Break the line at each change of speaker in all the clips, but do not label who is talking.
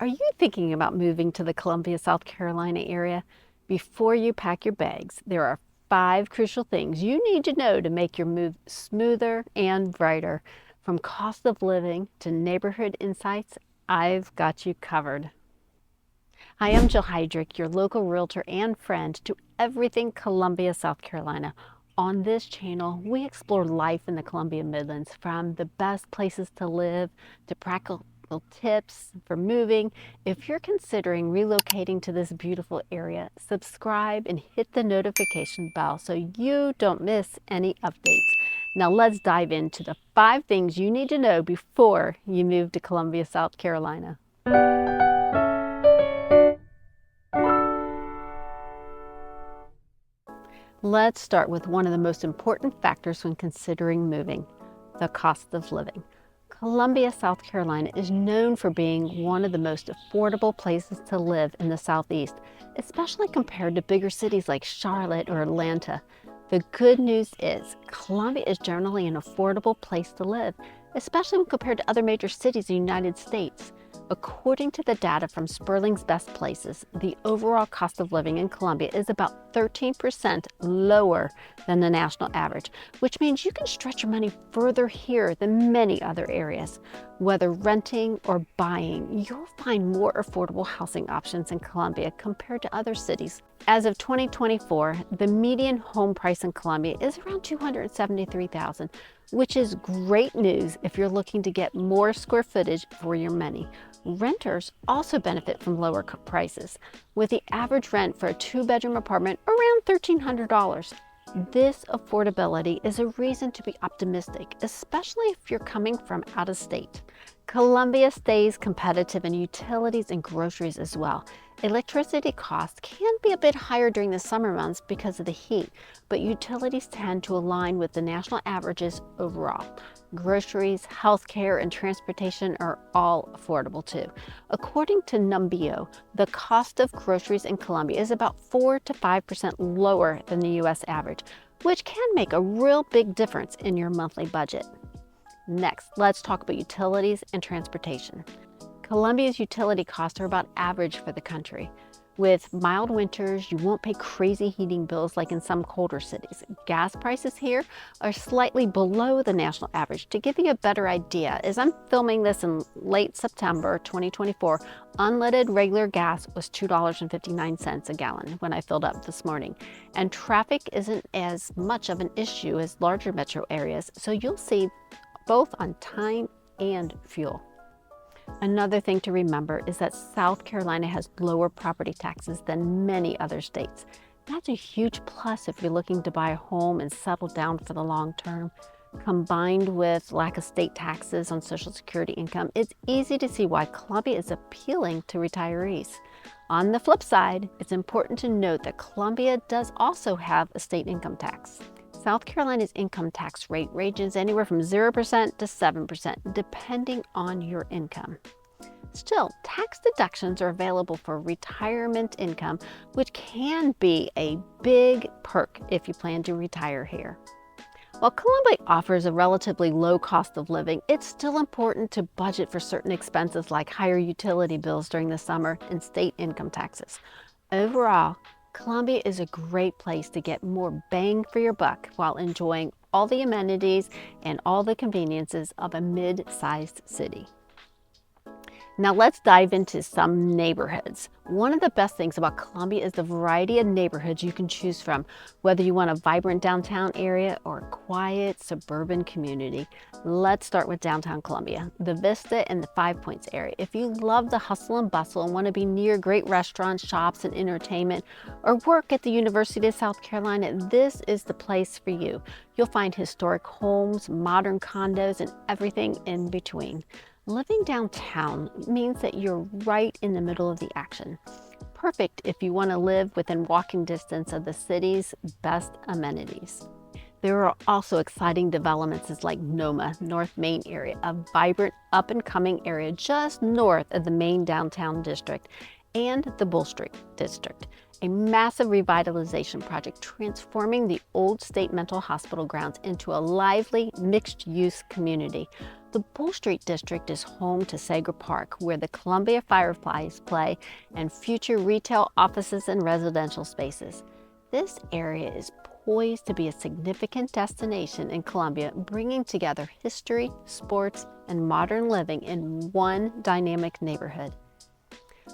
Are you thinking about moving to the Columbia, South Carolina area? Before you pack your bags, there are 5 crucial things you need to know to make your move smoother and brighter. From cost of living to neighborhood insights, I've got you covered. Hi, I'm Jill Heidrich, your local realtor and friend to everything Columbia, South Carolina. On this channel, we explore life in the Columbia Midlands, from the best places to live to practical tips for moving. If you're considering relocating to this beautiful area, subscribe and hit the notification bell so you don't miss any updates. Now let's dive into the 5 things you need to know before you move to Columbia, South Carolina. Let's start with one of the most important factors when considering moving: the cost of living. Columbia, South Carolina is known for being one of the most affordable places to live in the Southeast, especially compared to bigger cities like Charlotte or Atlanta. The good news is Columbia is generally an affordable place to live, especially when compared to other major cities in the United States. According to the data from Sperling's Best Places, the overall cost of living in Columbia is about 13% lower than the national average, which means you can stretch your money further here than many other areas. Whether renting or buying, you'll find more affordable housing options in Columbia compared to other cities. As of 2024, the median home price in Columbia is around $273,000, which is great news if you're looking to get more square footage for your money. Renters also benefit from lower prices, with the average rent for a 2-bedroom apartment around $1,300. This affordability is a reason to be optimistic, especially if you're coming from out of state. Columbia stays competitive in utilities and groceries as well. Electricity costs can be a bit higher during the summer months because of the heat, but utilities tend to align with the national averages overall. Groceries, healthcare, and transportation are all affordable too. According to Numbeo, the cost of groceries in Columbia is about 4 to 5% lower than the US average, which can make a real big difference in your monthly budget. Next, let's talk about utilities and transportation. Columbia's utility costs are about average for the country. With mild winters, you won't pay crazy heating bills like in some colder cities. Gas prices here are slightly below the national average. To give you a better idea, as I'm filming this in late September 2024, unleaded regular gas was $2.59 a gallon when I filled up this morning. And traffic isn't as much of an issue as larger metro areas, so you'll save both on time and fuel. Another thing to remember is that South Carolina has lower property taxes than many other states. That's a huge plus if you're looking to buy a home and settle down for the long term. Combined with lack of state taxes on Social Security income, it's easy to see why Columbia is appealing to retirees. On the flip side, it's important to note that Columbia does also have a state income tax. South Carolina's income tax rate ranges anywhere from 0% to 7%, depending on your income. Still, tax deductions are available for retirement income, which can be a big perk if you plan to retire here. While Columbia offers a relatively low cost of living, it's still important to budget for certain expenses like higher utility bills during the summer and state income taxes. Overall, Columbia is a great place to get more bang for your buck while enjoying all the amenities and all the conveniences of a mid-sized city. Now let's dive into some neighborhoods. One of the best things about Columbia is the variety of neighborhoods you can choose from, whether you want a vibrant downtown area or a quiet suburban community. Let's start with downtown Columbia, the Vista and the Five Points area. If you love the hustle and bustle and want to be near great restaurants, shops, and entertainment, or work at the University of South Carolina, this is the place for you. You'll find historic homes, modern condos, and everything in between. Living downtown means that you're right in the middle of the action. Perfect if you want to live within walking distance of the city's best amenities. There are also exciting developments like NoMa, North Main area, a vibrant up-and-coming area just north of the main downtown district, and the Bull Street district, a massive revitalization project transforming the old state mental hospital grounds into a lively mixed-use community. The Bull Street District is home to Sager Park, where the Columbia Fireflies play, and future retail, offices, and residential spaces. This area is poised to be a significant destination in Columbia, bringing together history, sports, and modern living in one dynamic neighborhood.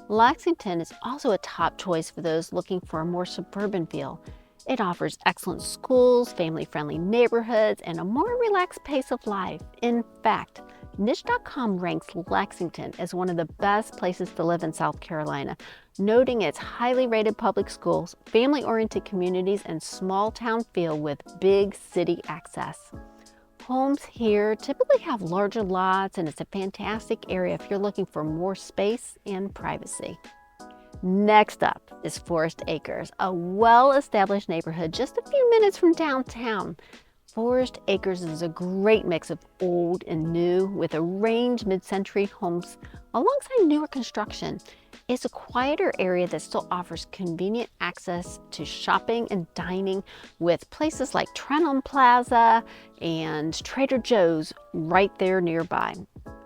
Lexington is also a top choice for those looking for a more suburban feel. It offers excellent schools, family-friendly neighborhoods, and a more relaxed pace of life. In fact, Niche.com ranks Lexington as one of the best places to live in South Carolina, noting its highly rated public schools, family-oriented communities, and small-town feel with big city access. Homes here typically have larger lots, and it's a fantastic area if you're looking for more space and privacy. Next up is Forest Acres, a well-established neighborhood just a few minutes from downtown. Forest Acres is a great mix of old and new, with arranged mid-century homes alongside newer construction. It's a quieter area that still offers convenient access to shopping and dining, with places like Trenholm Plaza and Trader Joe's right there nearby.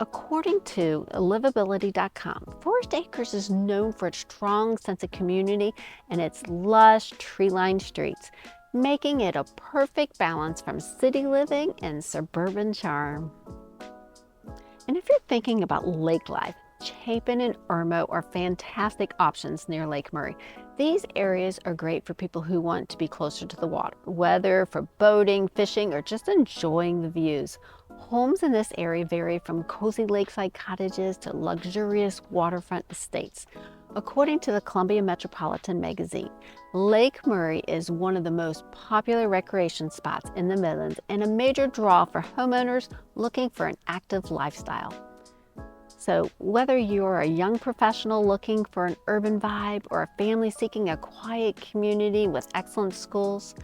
According to livability.com, Forest Acres is known for its strong sense of community and its lush, tree-lined streets, making it a perfect balance from city living and suburban charm. And if you're thinking about lake life, Chapin and Irmo are fantastic options near Lake Murray. These areas are great for people who want to be closer to the water, whether for boating, fishing, or just enjoying the views. Homes in this area vary from cozy lakeside cottages to luxurious waterfront estates. According to the Columbia Metropolitan Magazine, Lake Murray is one of the most popular recreation spots in the Midlands and a major draw for homeowners looking for an active lifestyle. So whether you're a young professional looking for an urban vibe or a family seeking a quiet community with excellent schools,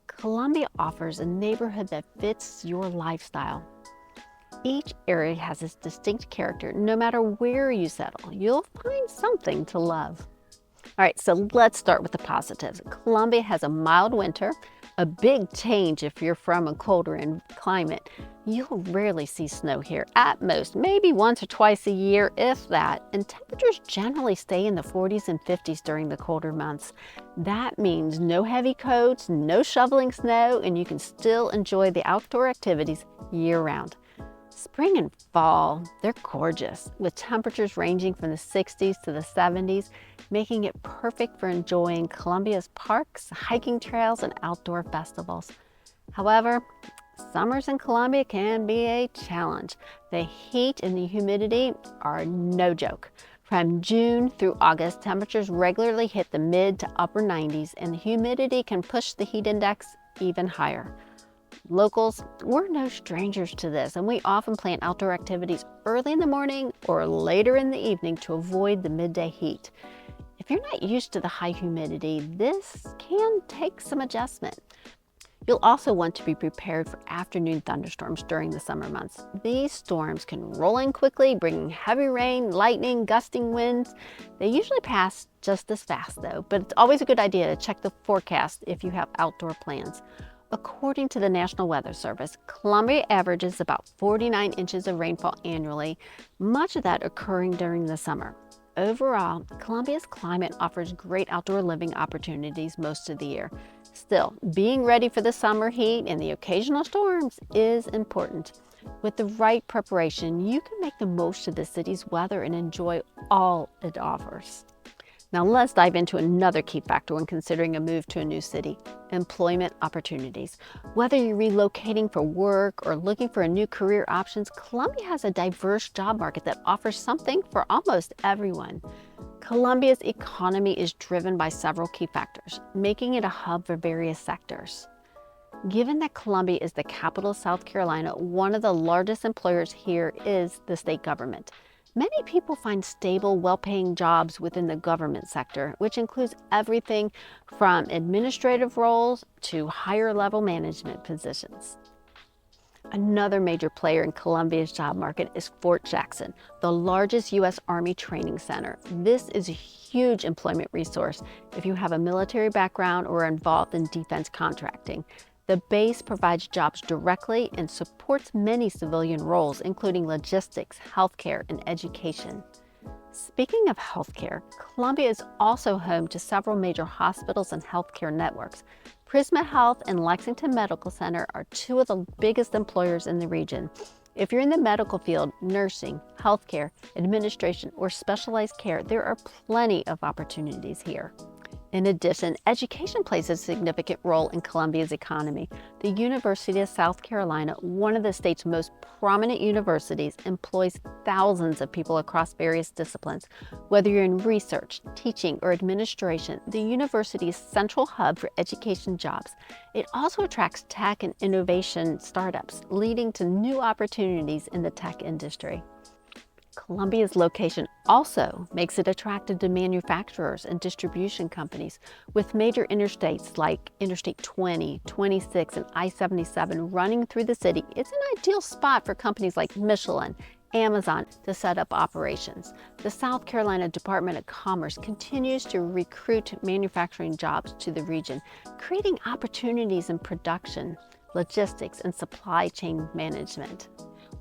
Columbia offers a neighborhood that fits your lifestyle. Each area has its distinct character. No matter where you settle, you'll find something to love. All right, so let's start with the positives. Columbia has a mild winter, a big change if you're from a colder climate. You'll rarely see snow here, at most, maybe once or twice a year, if that, and temperatures generally stay in the 40s and 50s during the colder months. That means no heavy coats, no shoveling snow, and you can still enjoy the outdoor activities year-round. Spring and fall, they're gorgeous, with temperatures ranging from the 60s to the 70s, making it perfect for enjoying Columbia's parks, hiking trails, and outdoor festivals. However, summers in Columbia can be a challenge. The heat and the humidity are no joke. From June through August, temperatures regularly hit the mid to upper 90s, and the humidity can push the heat index even higher. Locals, we're no strangers to this, and we often plan outdoor activities early in the morning or later in the evening to avoid the midday heat. If you're not used to the high humidity, this can take some adjustment. You'll also want to be prepared for afternoon thunderstorms during the summer months. These storms can roll in quickly, bringing heavy rain, lightning, gusting winds. They usually pass just as fast though, but it's always a good idea to check the forecast if you have outdoor plans. According to the National Weather Service, Columbia averages about 49 inches of rainfall annually, much of that occurring during the summer. Overall, Columbia's climate offers great outdoor living opportunities most of the year. Still, being ready for the summer heat and the occasional storms is important. With the right preparation, you can make the most of the city's weather and enjoy all it offers. Now let's dive into another key factor when considering a move to a new city: employment opportunities. Whether you're relocating for work or looking for a new career options, Columbia has a diverse job market that offers something for almost everyone. Columbia's economy is driven by several key factors, making it a hub for various sectors. Given that Columbia is the capital of South Carolina, one of the largest employers here is the state government. Many people find stable, well-paying jobs within the government sector, which includes everything from administrative roles to higher-level management positions. Another major player in Columbia's job market is Fort Jackson, the largest U.S. Army training center. This is a huge employment resource if you have a military background or are involved in defense contracting. The base provides jobs directly and supports many civilian roles, including logistics, healthcare, and education. Speaking of healthcare, Columbia is also home to several major hospitals and healthcare networks. Prisma Health and Lexington Medical Center are two of the biggest employers in the region. If you're in the medical field, nursing, healthcare, administration, or specialized care, there are plenty of opportunities here. In addition, education plays a significant role in Columbia's economy. The University of South Carolina, one of the state's most prominent universities, employs thousands of people across various disciplines. Whether you're in research, teaching, or administration, the university is a central hub for education jobs. It also attracts tech and innovation startups, leading to new opportunities in the tech industry. Columbia's location also makes it attractive to manufacturers and distribution companies. With major interstates like Interstate 20, 26, and I-77 running through the city, it's an ideal spot for companies like Michelin, Amazon to set up operations. The South Carolina Department of Commerce continues to recruit manufacturing jobs to the region, creating opportunities in production, logistics, and supply chain management.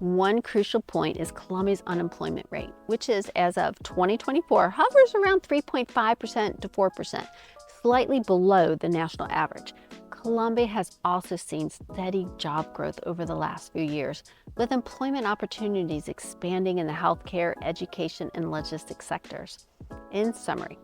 One crucial point is Columbia's unemployment rate, which is, as of 2024, hovers around 3.5% to 4%, slightly below the national average. Columbia has also seen steady job growth over the last few years, with employment opportunities expanding in the healthcare, education, and logistics sectors. In summary,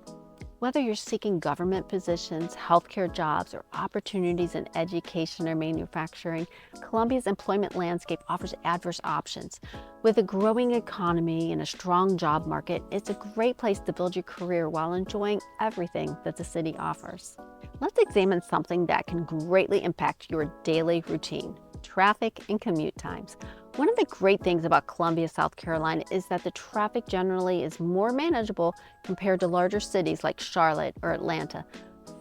whether you're seeking government positions, healthcare jobs, or opportunities in education or manufacturing, Columbia's employment landscape offers adverse options. With a growing economy and a strong job market, it's a great place to build your career while enjoying everything that the city offers. Let's examine something that can greatly impact your daily routine: traffic and commute times. One of the great things about Columbia, South Carolina is that the traffic generally is more manageable compared to larger cities like Charlotte or Atlanta.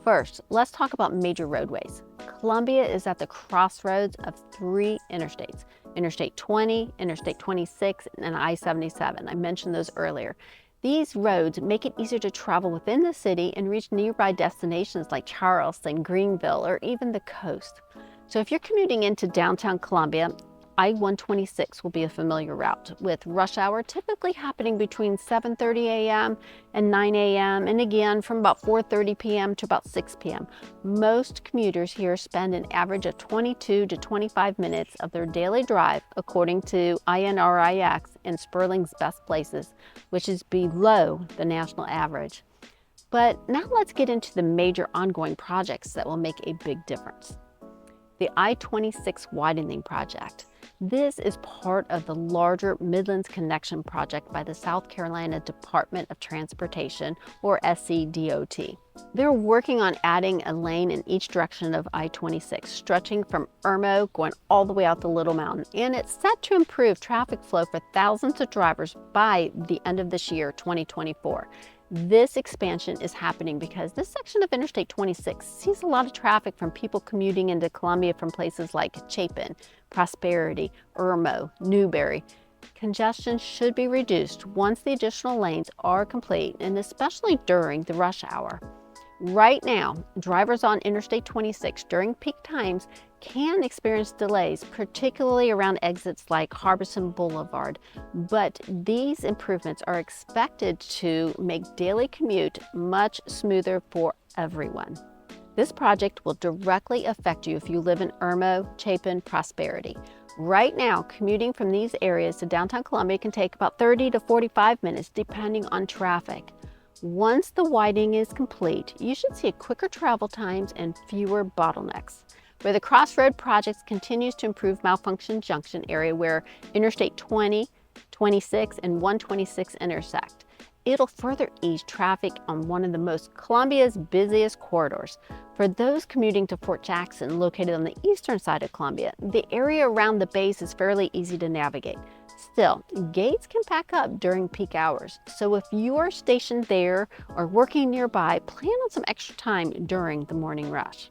First, let's talk about major roadways. Columbia is at the crossroads of three interstates: Interstate 20, Interstate 26, and I-77. I mentioned those earlier. These roads make it easier to travel within the city and reach nearby destinations like Charleston, Greenville, or even the coast. So if you're commuting into downtown Columbia, I-126 will be a familiar route, with rush hour typically happening between 7:30 a.m. and 9 a.m. and again from about 4:30 p.m. to about 6 p.m. Most commuters here spend an average of 22 to 25 minutes of their daily drive, according to INRIX and Sperling's Best Places, which is below the national average. But now let's get into the major ongoing projects that will make a big difference. The I-26 widening project. This is part of the larger Midlands Connection project by the South Carolina Department of Transportation, or SCDOT. They're working on adding a lane in each direction of I-26, stretching from Irmo going all the way out to Little Mountain, and it's set to improve traffic flow for thousands of drivers by the end of this year, 2024. This expansion is happening because this section of Interstate 26 sees a lot of traffic from people commuting into Columbia from places like Chapin, Prosperity, Irmo, Newberry. Congestion should be reduced once the additional lanes are complete, and especially during the rush hour. Right now, drivers on Interstate 26 during peak times can experience delays, particularly around exits like Harbison Boulevard, but these improvements are expected to make daily commute much smoother for everyone. This project will directly affect you if you live in Irmo, Chapin, Prosperity. Right now, commuting from these areas to downtown Columbia can take about 30 to 45 minutes depending on traffic. Once the widening is complete, you should see quicker travel times and fewer bottlenecks. Where the Crossroad Project continues to improve Malfunction Junction area where Interstate 20, 26, and 126 intersect. It'll further ease traffic on one of the most Columbia's busiest corridors. For those commuting to Fort Jackson, located on the eastern side of Columbia, the area around the base is fairly easy to navigate. Still, gates can pack up during peak hours, so if you are stationed there or working nearby, plan on some extra time during the morning rush.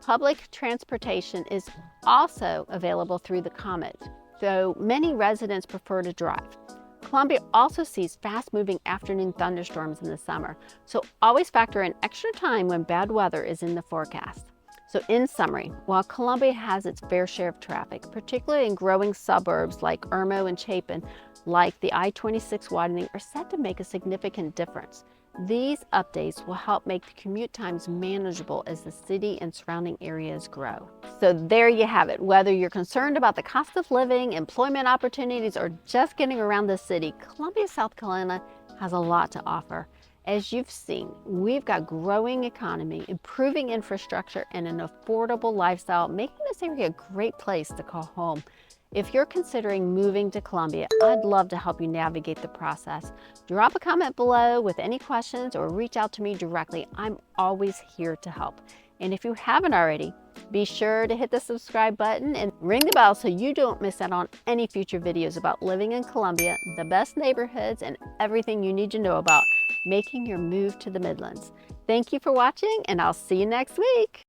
Public transportation is also available through the Comet, though many residents prefer to drive. Columbia also sees fast-moving afternoon thunderstorms in the summer, so always factor in extra time when bad weather is in the forecast. So in summary, while Columbia has its fair share of traffic, particularly in growing suburbs like Irmo and Chapin, like the I-26 widening, are set to make a significant difference. These updates will help make the commute times manageable as the city and surrounding areas grow. So there you have it. Whether you're concerned about the cost of living, employment opportunities, or just getting around the city, Columbia, South Carolina has a lot to offer. As you've seen, we've got growing economy, improving infrastructure, and an affordable lifestyle, making this area a great place to call home. If you're considering moving to Columbia, I'd love to help you navigate the process. Drop a comment below with any questions or reach out to me directly. I'm always here to help. And if you haven't already, be sure to hit the subscribe button and ring the bell so you don't miss out on any future videos about living in Columbia, the best neighborhoods, and everything you need to know about making your move to the Midlands. Thank you for watching, and I'll see you next week.